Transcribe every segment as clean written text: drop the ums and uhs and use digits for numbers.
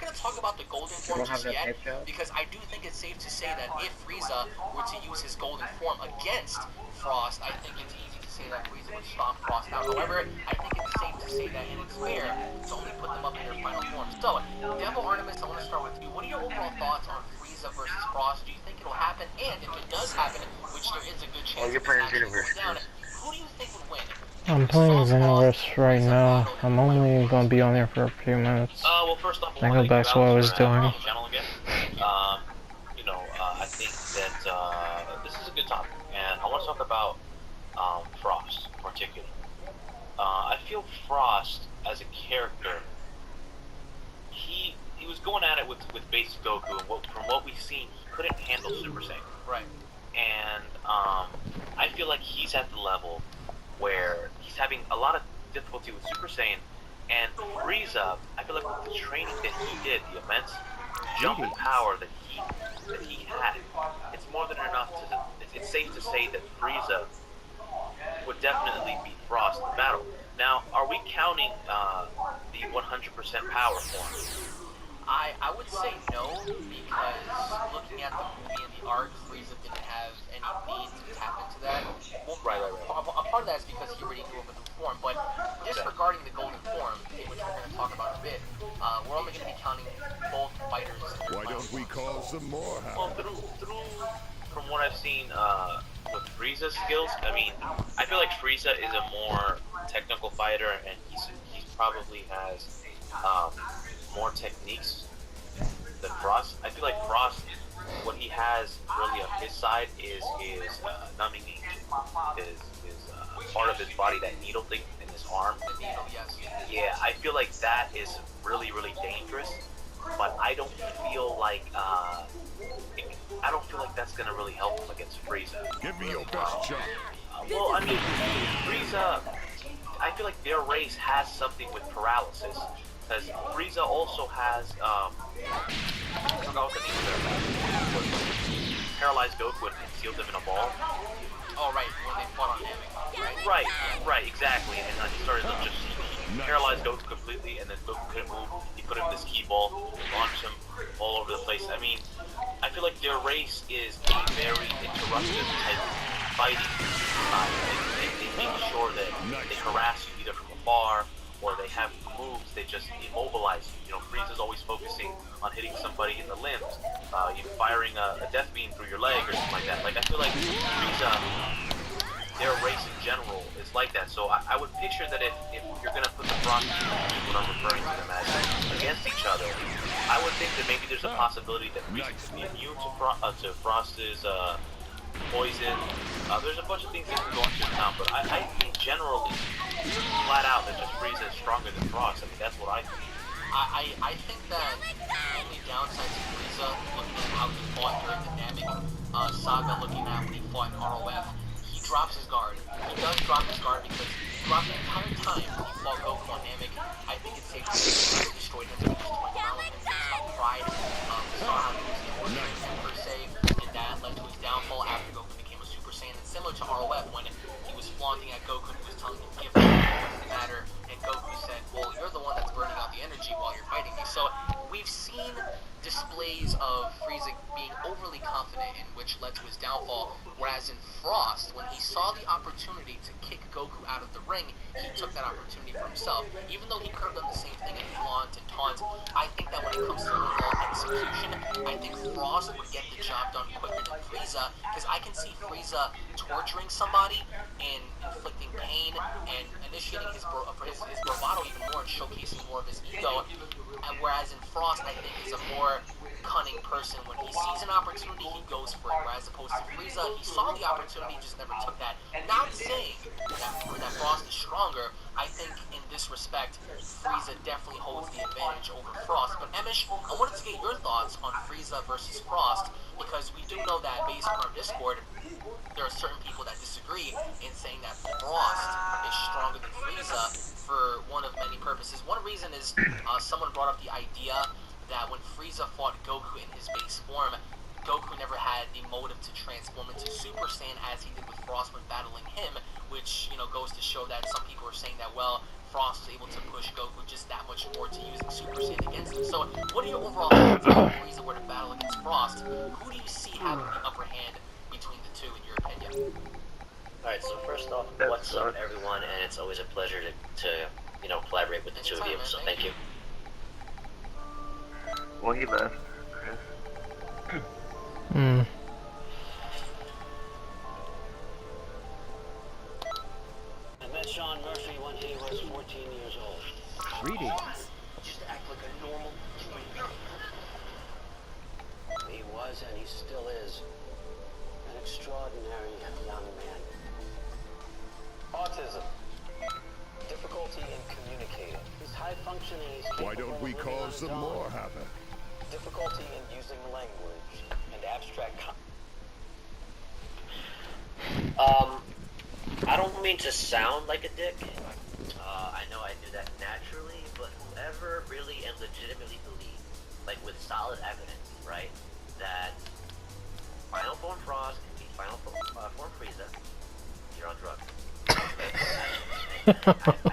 not going to talk about the golden form just yet, because I do think it's safe to say that if Frieza were to use his golden form against Frost, I think it's easy to say that Frieza would stomp Frost out. However, I think it's safe to say that, and it's fair to only put them up in their final form. So, Devil Artemis, I want to start with you. What are your overall thoughts on Frieza versus Frost? Do you think it'll happen? And if it does happen, which there is a good chance of it actually going down, who do you think would win? I'm playing Xenoverse right now. I'm only going to be on there for a few minutes. Well, first off, I go back to what I was doing. I think that this is a good topic, and I want to talk about Frost in particular. I feel Frost as a character, he was going at it with basic Goku, and from what we've seen, he couldn't handle Super Saiyan. Right. And I feel like he's at the level where he's having a lot of difficulty with Super Saiyan, and Frieza, I feel like with the training that he did, the immense jump in power that he had, it's more than enough to. It's safe to say that Frieza would definitely beat Frost in battle. Now, are we counting the 100% power form? I would say no, because looking at the movie and the arc, Frieza didn't have any need to tap into that. Well, Right. A part of that is because he already grew up in the form, but disregarding the golden form, which we're going to talk about in a bit, we're only going to be counting both fighters. Why don't we call some more? Well, from what I've seen with Frieza's skills, I mean, I feel like Frieza is a more technical fighter, and he probably has more techniques than Frost. I feel like Frost, what he has really on his side is his numbing agent, his part of his body, that needle thing in his arm. The needle, yes. Yeah, I feel like that is really, really dangerous, but I don't feel like that's gonna really help him against Frieza. Give me your best shot. Well, I mean, Frieza, I feel like their race has something with paralysis. Because Frieza also has, I forgot what the name of it, paralyzed Goku and sealed him in a ball. Oh, right, when they fought on Namek, Right, exactly. And he started to just paralyze Goku completely, and then Goku couldn't move. He put him in this key ball, launched him all over the place. I mean, I feel like their race is a very interruptive type fighting style. They make sure that they harass you either from afar, or they have moves, they just immobilize you. You know, Frieza's always focusing on hitting somebody in the limbs, firing a death beam through your leg or something like that. Like, I feel like Frieza, their race in general is like that. So I would picture that if you're going to put the Frost, what I'm referring to them as, against each other, I would think that maybe there's a possibility that Frieza could be immune to Frost's poison. There's a bunch of things that can go into account, but I think generally, flat out, that just Frieza is stronger than Frost. I mean, that's what I think. I think that the only downside to Frieza, looking at how he fought during the Namek saga, looking at when he fought in ROF, he drops his guard. He does drop his guard because throughout the entire time he fought Goku on Namek, I think it's safe to say he destroyed him with his 20 round and his pride. We saw how he was immortal per se, and that led to his downfall after Goku became a Super Saiyan. And similar to ROF, when he was flaunting at Goku, he was telling him, give me what's the matter, and Goku said, well, you're the one that's burning out the energy while you're fighting me. So we've seen displays of Frieza being overly confident, in which led to his downfall, whereas in Frost, when he saw the opportunity to kick Goku out of the ring, he took that opportunity for himself. Even though he could have done the same thing and flaunt and taunt, I think that when it comes to overall execution, I think Frost would get the job done quicker than Frieza, because I can see Frieza torturing somebody and inflicting pain and initiating his bravado even more and showcasing more of his ego, and whereas in Frost, I think is a more cunning person. When he sees an opportunity, he goes for it, whereas opposed to Frieza, he saw the opportunity, just never took that. Not saying that Frost is stronger. I think in this respect, Frieza definitely holds the advantage over Frost. But Emish, I wanted to get your thoughts on Frieza versus Frost, because we do know that based on our Discord, there are certain people that disagree in saying that Frost is stronger than Frieza for one of many purposes. One reason is someone brought up the idea that when Frieza fought Goku in his base form, Goku never had the motive to transform into Super Saiyan as he did with Frost when battling him, which, you know, goes to show that some people are saying that, well, Frost is able to push Goku just that much more to using Super Saiyan against him. So, what are your overall thoughts on if Frieza were to battle against Frost? Who do you see having the upper hand between the two, in your opinion? Alright, so first off, what's up everyone, and it's always a pleasure to you know, collaborate with the two of you, so thank you. Well, he left. Hmm. I met Sean Murphy when he was 14 years old. Greetings. Just act like a normal human being. He was, and he still is, an extraordinary young man. Autism. Difficulty in communicating. He's high functioning. He's capable Why don't we of living on cause his some own. more havoc? Difficulty in using language and abstract I don't mean to sound like a dick. I know I do that naturally, but whoever really and legitimately believes, like with solid evidence, right, that Final Form Frost can beat Final Form Frieza, you're on drugs. And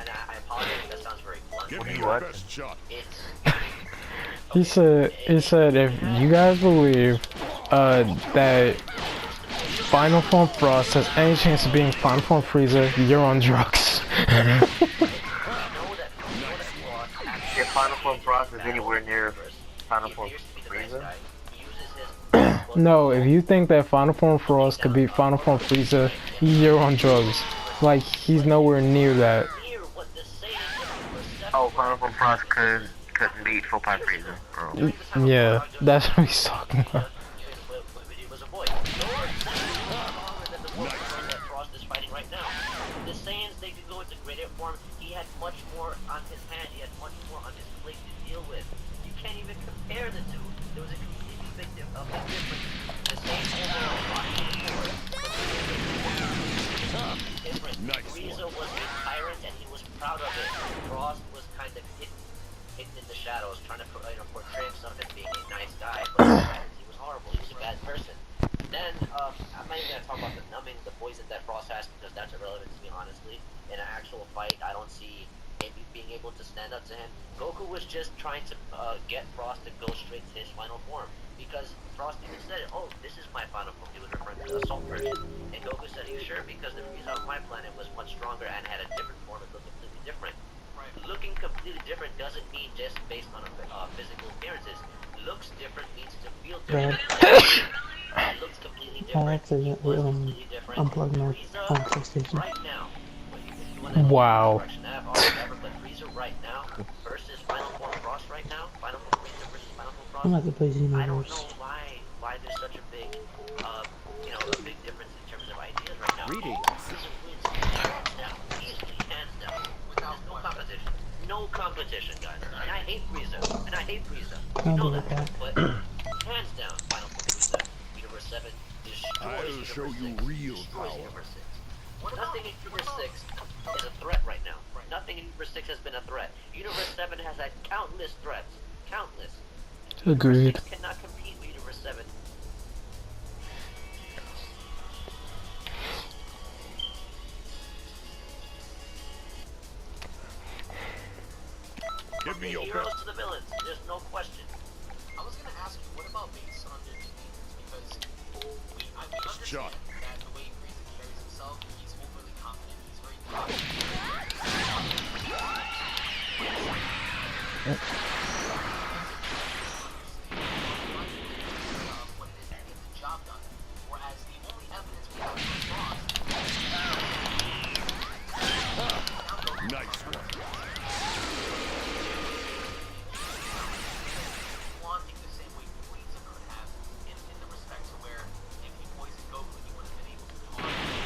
I apologize if that sounds very blunt. Give me your best shot. He said if you guys believe that Final Form Frost has any chance of being Final Form Frieza, you're on drugs. If Final Form Frost is anywhere near Final Form Frieza, No, if you think that Final Form Frost could beat Final Form Frieza, you're on drugs. Like, he's nowhere near that. oh, Final Form Frost couldn't beat Full Power Frieza, bro. Yeah, that's what he's talking about. It was a boy. That Frost is fighting right now. The Saiyans, they could go into greater form. He had much more on his hand. He had much more on his plate to deal with. You can't even compare the two. There was a completely big difference. The Saiyans overall different. Frieza was a tyrant and he was proud of it. Frost was kind of hidden in the shadows, trying to portray himself as being a nice guy, but he was horrible. He was a bad person. Then, I'm not even going to talk about the numbing, the poison that Frost has, because that's irrelevant to me, honestly. In an actual fight, I don't see him being able to stand up to him. Goku was just trying to get Frost to go straight to his final form, because Frost even said, oh, this is my final form. He was referring to the Assault version. And Goku said, are you sure? Because the Frieza on my planet was much stronger and had a different form. It looked completely different. Looking completely different doesn't mean just based on physical appearances. Looks different means to feel different. It looks completely different. I accidentally unplugged my PlayStation. Right now, Wow. but Frieza right now versus Final Form Frost right now, Final Form Frieza versus Final Form Frost. I'm not gonna play I don't Xenoverse. know why there's such a big, a big difference in terms of ideas right now. Greetings. Frieza wins hands down, easily hands down, without no competition. No competition, guys. And I hate Frieza, You know that, but hands down, Final Form Frieza. Universe 7 destroys I'll Universe show 6, you real destroys power. Universe 6. Nothing in Universe 6 is a threat right now. Nothing in Universe 6 has been a threat. Universe 7 has had countless threats. Countless. Agreed. Universe 6 cannot compete with Universe 7. Give me your Heroes best. to the villains. There's no question. I was going to ask you, what about based on their demeanors? Because we understand Shot. that the way Frieza carries himself, he's overly confident. He's very confident. What it is to get the job done. Whereas the only evidence we have from Frost Nice one. wanting the same way Frieza could have in the respect to where if he poisoned Goku, he would have been able to harm him.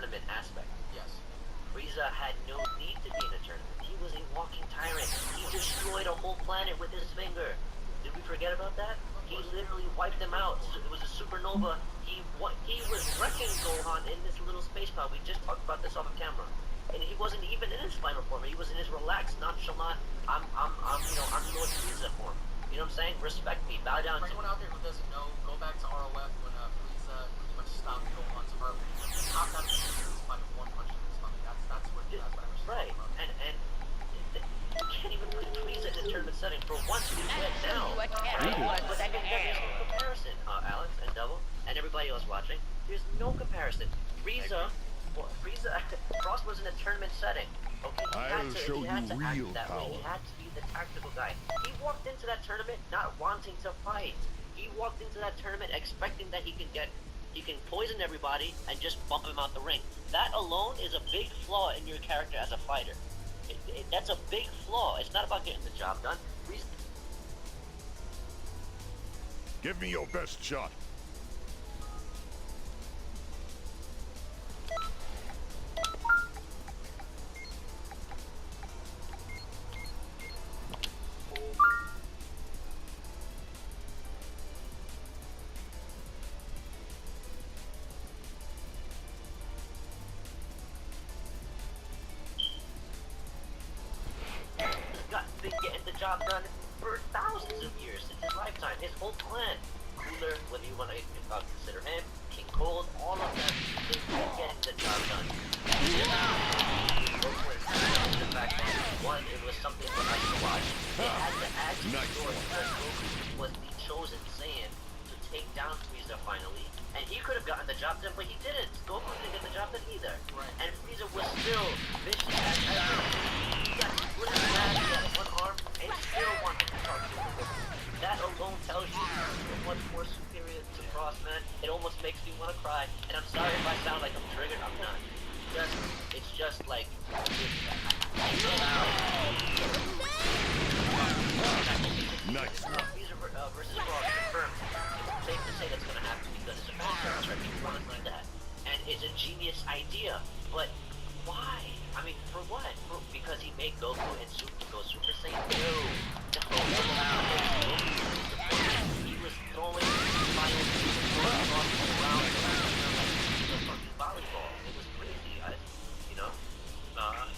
tournament aspect. Yes. Frieza had no need to be in a tournament. He was a walking tyrant. He destroyed a whole planet with his finger. Did we forget about that? He literally wiped them out. So it was a supernova. He was wrecking Gohan in this little space pod. We just talked about this off of camera. And he wasn't even in his final form. He was in his relaxed, nonchalant, I'm Lord Frieza form. You know what I'm saying? Respect me. Bow down For to me. anyone out there who doesn't know, go back to ROF when Frieza pretty much stopped Gohan's heart. Top out of his by one punch in his stomach. That's what I was Right. And you can't even put Frieza in a tournament setting. For once, we went now. Right? But I mean, there's no comparison, Alex and Double, and everybody else watching. There's no comparison. Frieza, Frost was in a tournament setting. Okay, I'll show he had you to act real that way. He power. had to be the tactical guy. He walked into that tournament not wanting to fight. He walked into that tournament expecting that he can poison everybody and just bump him out the ring. That alone is a big flaw in your character as a fighter. That's a big flaw. It's not about getting the job done. Give me your best shot. Been getting the job done for thousands of years in his lifetime. His whole clan, Cooler, whether you want to consider him, King Cold, all of them, they've been getting the job done. The fact that one, it was something for us to watch. They had to add to the story because Goku was the chosen Saiyan to take down Frieza finally, and he could have gotten the job done, but he didn't. Goku didn't get the job done either. Right. And Frieza was still vicious as ever. He got split in half, he had one arm, and still wanted to talk to Goku. That alone tells you so much more superior to Frost, man. It almost makes me want to cry. And I'm sorry if I sound like I'm triggered. I'm not. It's just like... Nice one. Frieza versus Frost confirmed. It's safe to say that's going to happen because it's a fan service, right? People want to see that. And it's a genius idea. But why? I mean, for what? Because he made Goku and go Super Saiyan? No. He was throwing fire across the ground like a fucking volleyball. It was crazy, guys. You know?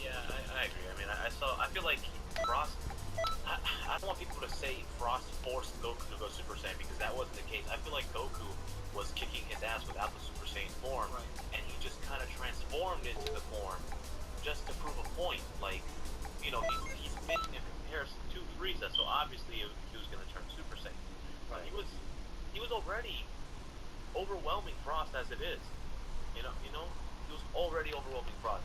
Yeah, I agree. I mean, I feel like Frost, I don't want people to say Frost forced Goku to go Super Saiyan because that wasn't the case. I feel like Goku was kicking his ass without the Super Saiyan form, and he just kind of transformed into the form just to prove a point. Like, you know, he's fit in comparison to Frieza, so obviously he was going to turn Super Saiyan. But he was already overwhelming Frost as it is. You know, he was already overwhelming Frost.